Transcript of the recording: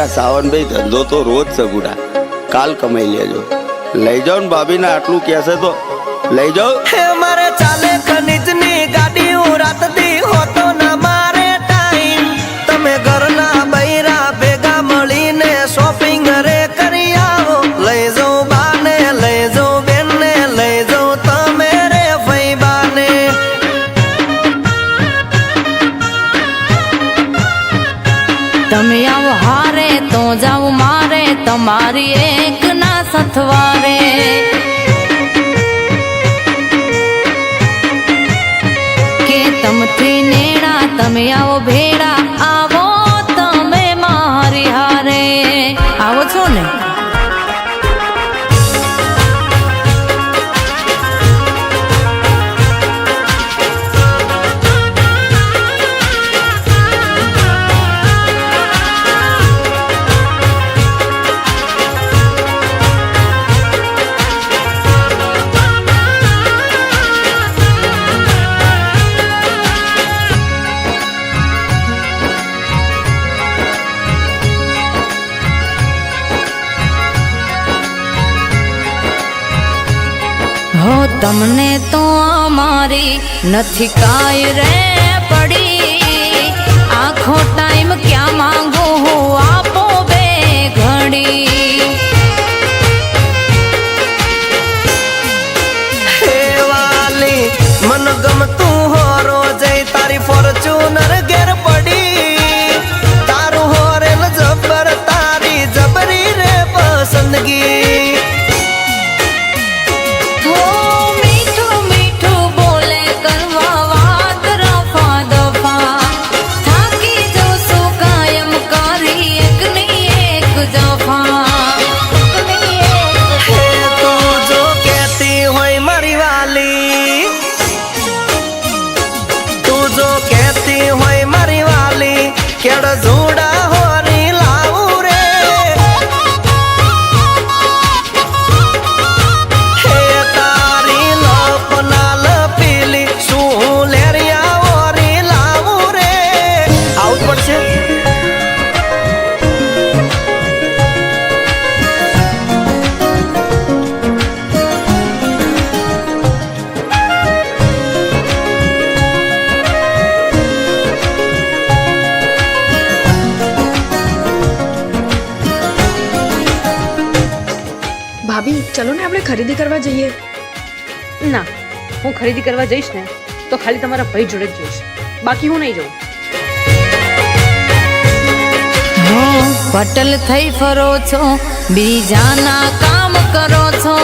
આ સાવનભાઈ ધંધો તો રોજ સગુડા, કાલ કમાઈ લેજો. લઈ જાઓ ને ભાભીને, આટલું કહેશે તો લઈ જાઓ. હે મારે ચાલે ખનીજની ગાડી, હું રાત દી હોતો ના મારે ટાઈમ. તમે ઘરના બૈરા ભેગા મળીને શોપિંગ રે કરી આવો. લઈ જાઉં બાને, લઈ જાઉં બેનને, લઈ જાઉં તમે રે ફઈબાને. તમે આવો હારે તો જાવ મારે, તમારી એક ના સથવારે. કે તમથી નેડા તમે આવો ભેડા, આવો તમે મારી હારે. આવો છો ને? હો તમને તો અમારી નથી કાંઈ રે પડી. આખો ટાઈમ ક્યાં માંગુ હું, આપો બે ઘડી. હે વાલી મન ગમતું હોરો જઈ તારી ફોર્ચ્યુનર ઘેર પડી. તારું હોરેલ જબર, તારી જબરી રે પસંદગી. કેડ જોડા હોરી લાવું રે. હે તારી લપ ના લપીલી, શું લેરિયા હોરી લાવું રે. આવું પડશે. ભાભી ચલો ને આપણે ખરીદી કરવા જઈએ. ના, હું ખરીદી કરવા જઈશ ને તો ખાલી તમારા ભાઈ જોડે જ જઈશ, બાકી હું નહીં જાઉં. પટલ થઈ ફરો છો, બીજાના કામ કરો છો.